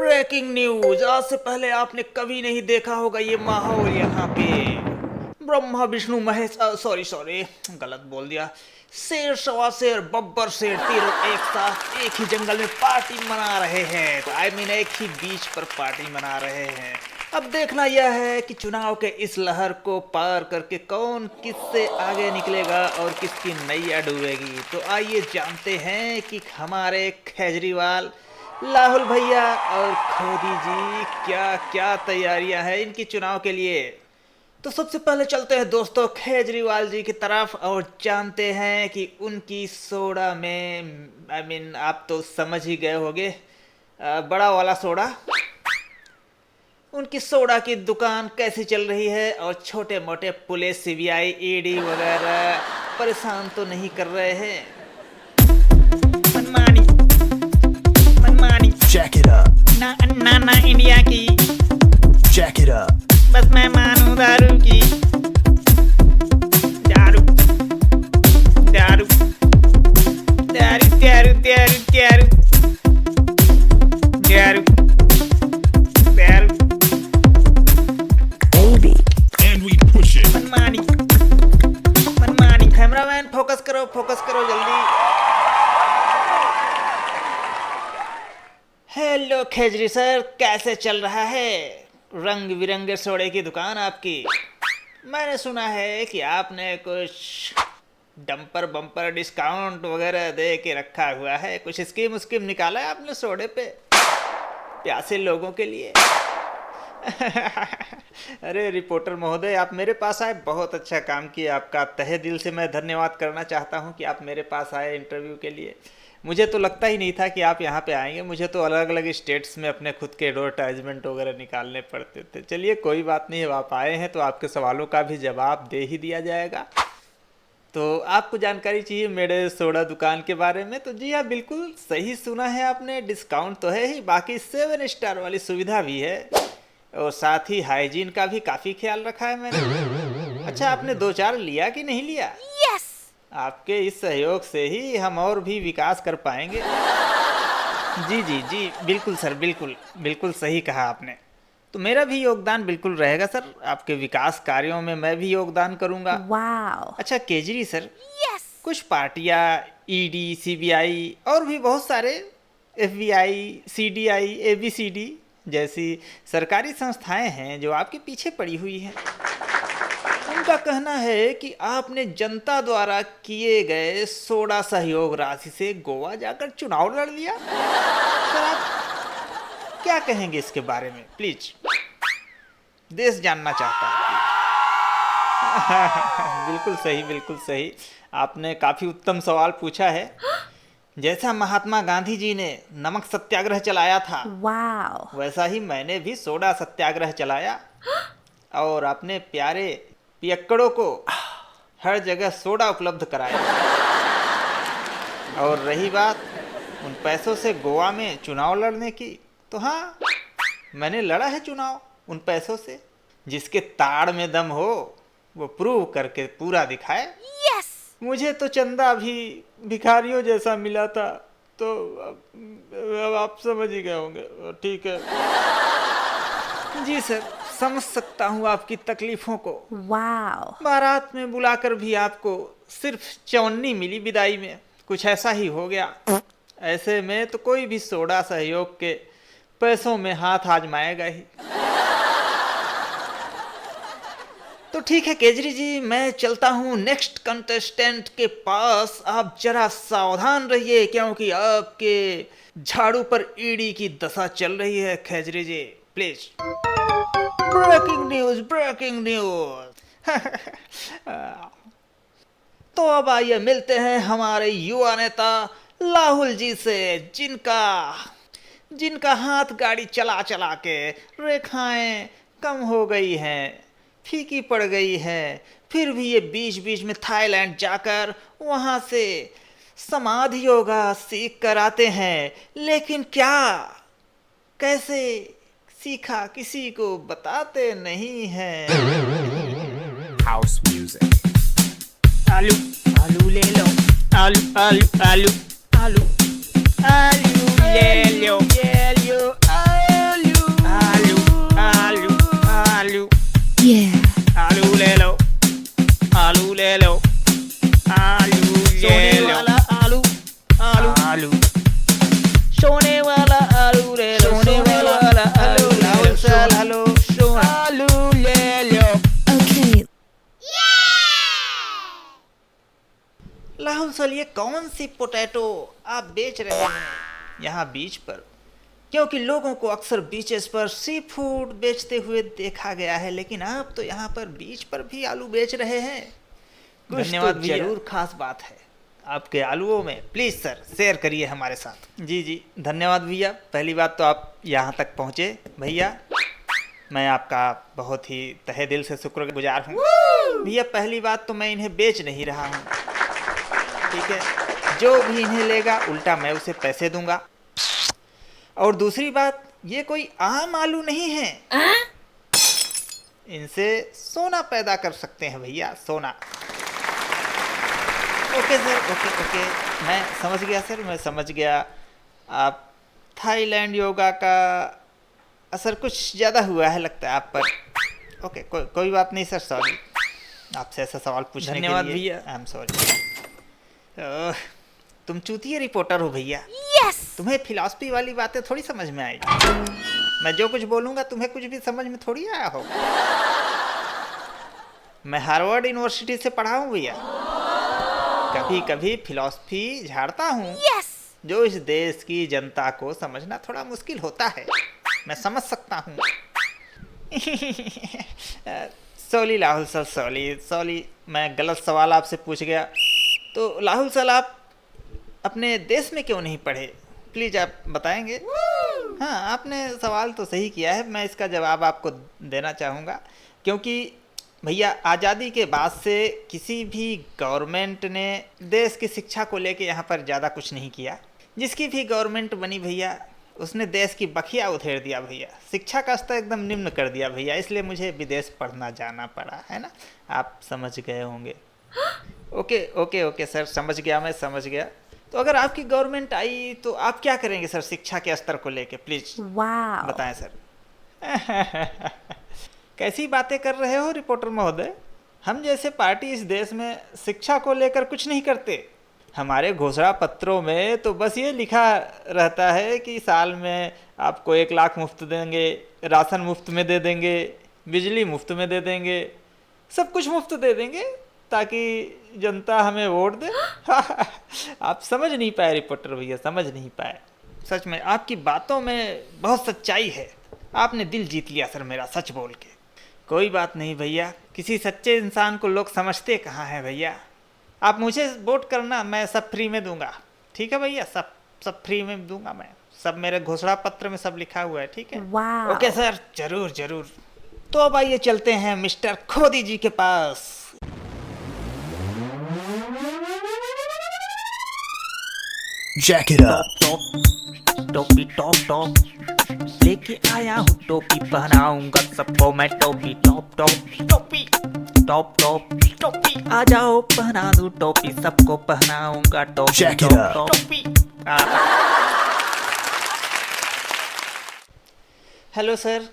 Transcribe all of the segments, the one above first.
Breaking news. आज से पहले आपने कभी नहीं देखा होगा ये माहौल यहाँ पे। ब्रह्मा विष्णु महेश, सॉरी सॉरी गलत बोल दिया। शेर सवा शेर बब्बर शेर तीनों एक साथ एक ही जंगल में पार्टी मना रहे हैं। तो आई मीन एक ही बीच पर पार्टी मना रहे हैं। अब देखना यह है कि चुनाव के इस लहर को पार करके कौन किससे आगे निकलेगा और किसकी नैया डूबेगी। तो आइए जानते हैं कि हमारे केजरीवाल, लाहुल भैया और खोदी जी क्या क्या तैयारियां हैं इनकी चुनाव के लिए। तो सबसे पहले चलते हैं दोस्तों केजरीवाल जी की तरफ और जानते हैं कि उनकी सोडा में आप तो समझ ही गए होंगे, बड़ा वाला सोडा, उनकी सोडा की दुकान कैसी चल रही है और छोटे मोटे पुलिस, सीबीआई, ईडी वगैरह परेशान तो नहीं कर रहे हैं। मनमानी मनमानी Jack it up, ना इंडिया की, jack it up, बस मैं मानूं दारू की। दारू दारू दारू दारू दारू दारू दारू दारू baby. And we push it. मनमानी कैमरामैन फोकस करो जल्दी। हेलो खेजरी सर, कैसे चल रहा है रंग बिरंगे सोडे की दुकान आपकी? मैंने सुना है कि आपने कुछ डंपर बम्पर डिस्काउंट वगैरह दे के रखा हुआ है। कुछ स्कीम निकाला है आपने सोडे पे प्यासे लोगों के लिए? अरे रिपोर्टर महोदय, आप मेरे पास आए, बहुत अच्छा काम किया। आपका तहे दिल से मैं धन्यवाद करना चाहता हूं कि आप मेरे पास आए इंटरव्यू के लिए। मुझे तो लगता ही नहीं था कि आप यहाँ पे आएंगे। मुझे तो अलग अलग स्टेट्स में अपने खुद के एडवर्टाइजमेंट वगैरह निकालने पड़ते थे। चलिए कोई बात नहीं, अब आप आए हैं तो आपके सवालों का भी जवाब दे ही दिया जाएगा। तो आपको जानकारी चाहिए मेरे सोडा दुकान के बारे में? तो जी हाँ, बिल्कुल सही सुना है आपने। डिस्काउंट तो है ही, बाकी 7 स्टार वाली सुविधा भी है और साथ ही हाइजीन का भी काफ़ी ख्याल रखा है मैंने। अच्छा, आपने 2-4 लिया कि नहीं लिया? Yes! आपके इस सहयोग से ही हम और भी विकास कर पाएंगे। जी बिल्कुल सर, बिल्कुल सही कहा आपने। तो मेरा भी योगदान बिल्कुल रहेगा सर, आपके विकास कार्यों में मैं भी योगदान करूंगा। Wow! अच्छा केजरी सर, Yes! कुछ पार्टियां, ईडी, सीबीआई और भी बहुत सारे एफबीआई, सीडीआई, एबीसीडी जैसी सरकारी संस्थाएं हैं जो आपके पीछे पड़ी हुई हैं। उनका कहना है कि आपने जनता द्वारा किए गए सोडा सहयोग राशि से गोवा जाकर चुनाव लड़ लिया। सर आप क्या कहेंगे इसके बारे में? प्लीज, देश जानना चाहता है। बिल्कुल सही। आपने काफी उत्तम सवाल पूछा है। जैसा महात्मा गांधी जी ने नमक सत्याग्रह चलाया था, Wow! वैसा ही मैंने भी सोडा सत्याग्रह चलाया और अपने प्यारे पियक्कड़ों को हर जगह सोडा उपलब्ध कराया। और रही बात उन पैसों से गोवा में चुनाव लड़ने की, तो हाँ, मैंने लड़ा है चुनाव उन पैसों से। जिसके ताड़ में दम हो वो प्रूव करके पूरा दिखाए। Yes! मुझे तो चंदा भी भिखारियों जैसा मिला था, तो अब आप समझ ही गए होंगे। ठीक है जी सर, समझ सकता हूँ आपकी तकलीफों को। Wow! बारात में बुलाकर भी आपको सिर्फ चवन्नी मिली विदाई में, कुछ ऐसा ही हो गया। ऐसे में तो कोई भी सोडा सहयोग के पैसों में हाथ आजमाएगा ही। तो ठीक है केजरी जी, मैं चलता हूँ नेक्स्ट कंटेस्टेंट के पास। आप जरा सावधान रहिए क्योंकि आपके झाड़ू पर ईडी की दशा चल रही है Kejri ji, please. Breaking news. तो अब आइए मिलते हैं हमारे युवा नेता लाहुल जी से, जिनका हाथ गाड़ी चला चला के रेखाएं कम हो गई हैं, फीकी पड़ गई है। फिर भी ये बीच में थाईलैंड जाकर वहां से समाधि योगा सीख कर आते हैं। लेकिन क्या, कैसे सीखा किसी को बताते नहीं हैं। House music. आलू ले लो, आलू ले लो, वाला आलू रे लो, सोने वाला आलू लाउल साल हेलो आलू ले लो। Okay. लाहुल साल ये कौन सी पोटैटो आप बेच रहे हैं यहाँ बीच पर? क्योंकि लोगों को अक्सर बीचेस पर सी फूड बेचते हुए देखा गया है, लेकिन आप तो यहाँ पर बीच पर भी आलू बेच रहे हैं। धन्यवाद भैया, जरूर खास बात है आपके आलूओं में। प्लीज़ सर शेयर करिए हमारे साथ। जी जी धन्यवाद भैया। पहली बात तो आप यहाँ तक पहुँचे भैया, मैं आपका बहुत ही तहे दिल से शुक्रगुजार हूँ भैया। पहली बात तो मैं इन्हें बेच नहीं रहा हूँ, ठीक है? जो भी इन्हें लेगा उल्टा मैं उसे पैसे दूंगा। और दूसरी बात, ये कोई आम आलू नहीं है, इनसे सोना पैदा कर सकते हैं भैया, सोना। ओके सर, ओके, मैं समझ गया सर, मैं समझ गया। आप थाईलैंड योगा का असर कुछ ज़्यादा हुआ है लगता है आप पर। ओके, कोई बात नहीं सर, सॉरी आपसे ऐसा सवाल पूछने के लिए। धन्यवाद भैया, आई एम सॉरी। तुम चूतिया रिपोर्टर हो भैया। Yes. तुम्हें फिलॉसफी वाली बातें थोड़ी समझ में आएगी। मैं जो कुछ बोलूँगा तुम्हें कुछ भी समझ में थोड़ी आया होगा। मैं हार्वर्ड यूनिवर्सिटी से पढ़ा हूँ भैया, कभी कभी फिलॉसफी झाड़ता हूँ। Yes. जो इस देश की जनता को समझना थोड़ा मुश्किल होता है, मैं समझ सकता हूँ। सॉरी लाहुल सर, सॉरी मैं गलत सवाल आपसे पूछ गया। तो लाहुल सर आप अपने देश में क्यों नहीं पढ़े, प्लीज़ आप बताएंगे? हाँ, आपने सवाल तो सही किया है, मैं इसका जवाब आपको देना चाहूँगा। क्योंकि भैया आज़ादी के बाद से किसी भी गवर्नमेंट ने देश की शिक्षा को लेके यहाँ पर ज़्यादा कुछ नहीं किया। जिसकी भी गवर्नमेंट बनी भैया, उसने देश की बखिया उधेड़ दिया भैया, शिक्षा का स्तर एकदम निम्न कर दिया भैया। इसलिए मुझे विदेश पढ़ना जाना पड़ा, है ना? आप समझ गए होंगे। ओके सर, समझ गया, मैं समझ गया। तो अगर आपकी गवर्नमेंट आई तो आप क्या करेंगे सर शिक्षा के स्तर को लेके, प्लीज़ Wow. बताएं सर। कैसी बातें कर रहे हो रिपोर्टर महोदय? हम जैसे पार्टी इस देश में शिक्षा को लेकर कुछ नहीं करते। हमारे घोषणा पत्रों में तो बस ये लिखा रहता है कि साल में आपको 1 लाख मुफ्त देंगे, राशन मुफ्त में दे देंगे, बिजली मुफ्त में दे देंगे, सब कुछ मुफ्त दे देंगे ताकि जनता हमें वोट दे। आप समझ नहीं पाए रिपोर्टर भैया, समझ नहीं पाए। सच में आपकी बातों में बहुत सच्चाई है, आपने दिल जीत लिया सर मेरा, सच बोल के। कोई बात नहीं भैया, किसी सच्चे इंसान को लोग समझते कहाँ हैं भैया। आप मुझे वोट करना, मैं सब फ्री में दूंगा, ठीक है भैया? सब फ्री में दूंगा मैं, सब मेरे घोषणा पत्र में सब लिखा हुआ है, ठीक है? Wow. ओके सर, जरूर। तो अब आइए चलते हैं मिस्टर खोदी जी के पास। Jack it up. टोपी टॉप लेके आया हूँ, टोपी पहनाऊंगा सबको मैं, टोपी टोपी आ जाओ पहना दूँ टोपी, सबको पहनाऊंगा टोपी। Jack it up. टोपी। हेलो सर,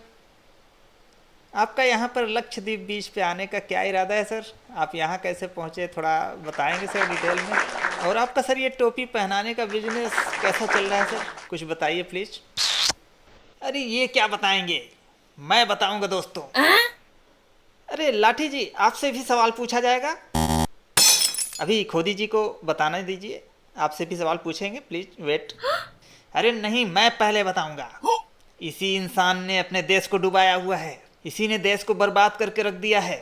आपका यहाँ पर लक्षद्वीप बीच पे आने का क्या इरादा है सर? आप यहाँ कैसे पहुँचे, थोड़ा बताएंगे सर डिटेल में? और आपका सर ये टोपी पहनाने का बिजनेस कैसा चल रहा है सर, कुछ बताइए प्लीज़। अरे ये क्या बताएंगे, मैं बताऊंगा दोस्तों। अरे लाठी जी, आपसे भी सवाल पूछा जाएगा। अभी खोदी जी को बताना दीजिए, आपसे भी सवाल पूछेंगे, प्लीज़ वेट। अरे नहीं, मैं पहले बताऊंगा। इसी इंसान ने अपने देश को डुबाया हुआ है, इसी ने देश को बर्बाद करके रख दिया है,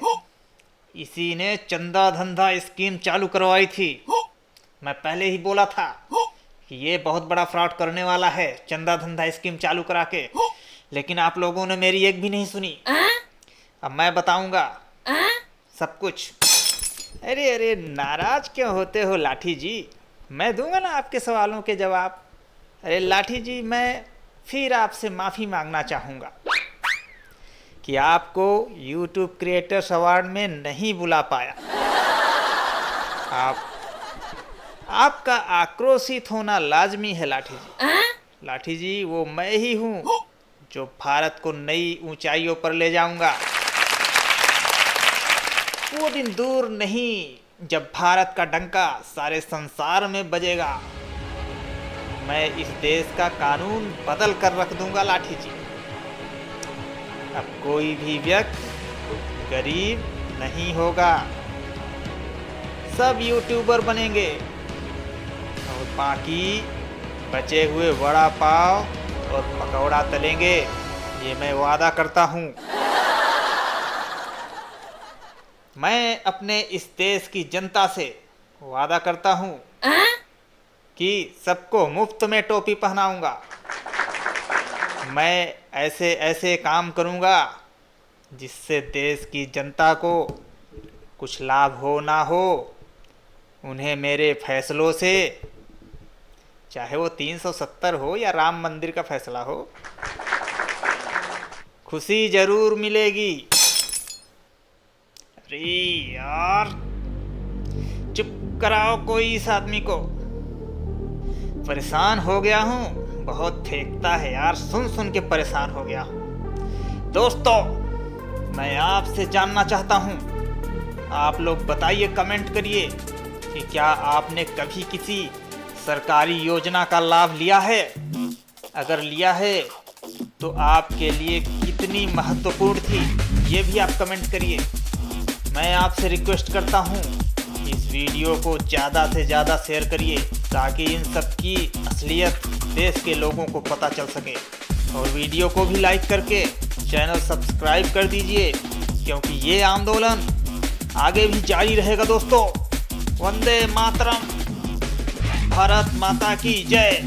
इसी ने चंदा धंधा स्कीम चालू करवाई थी। मैं पहले ही बोला था कि ये बहुत बड़ा फ्रॉड करने वाला है, चंदा धंधा स्कीम चालू करा के, लेकिन आप लोगों ने मेरी एक भी नहीं सुनी। अब मैं बताऊंगा सब कुछ। अरे नाराज क्यों होते हो लाठी जी, मैं दूंगा ना आपके सवालों के जवाब। अरे लाठी जी, मैं फिर आपसे माफ़ी मांगना चाहूँगा कि आपको YouTube क्रिएटर्स अवार्ड में नहीं बुला पाया। आपका आक्रोशित होना लाजमी है लाठी जी। लाठी जी, वो मैं ही हूँ जो भारत को नई ऊंचाइयों पर ले जाऊंगा। वो दिन दूर नहीं जब भारत का डंका सारे संसार में बजेगा। मैं इस देश का कानून बदल कर रख दूंगा लाठी जी। अब कोई भी व्यक्ति गरीब नहीं होगा, सब यूट्यूबर बनेंगे और बाकी बचे हुए वड़ा पाव और पकौड़ा तलेंगे, ये मैं वादा करता हूँ। मैं अपने इस देश की जनता से वादा करता हूँ कि सबको मुफ्त में टोपी पहनाऊंगा। मैं ऐसे ऐसे काम करूंगा जिससे देश की जनता को कुछ लाभ हो ना हो, उन्हें मेरे फैसलों से, चाहे वो 370 हो या राम मंदिर का फैसला हो, खुशी जरूर मिलेगी। अरे यार, चुप कराओ कोई इस आदमी को, परेशान हो गया हूँ। बहुत फेंकता है यार, सुन सुन के परेशान हो गया हूँ। दोस्तों, मैं आपसे जानना चाहता हूँ, आप लोग बताइए, कमेंट करिए कि क्या आपने कभी किसी सरकारी योजना का लाभ लिया है? अगर लिया है तो आपके लिए कितनी महत्वपूर्ण थी, ये भी आप कमेंट करिए। मैं आपसे रिक्वेस्ट करता हूँ, इस वीडियो को ज़्यादा से ज़्यादा शेयर करिए ताकि इन सब की असलियत देश के लोगों को पता चल सके। और वीडियो को भी लाइक करके चैनल सब्सक्राइब कर दीजिए, क्योंकि ये आंदोलन आगे भी जारी रहेगा दोस्तों। वंदे मातरम, भारत माता की जय।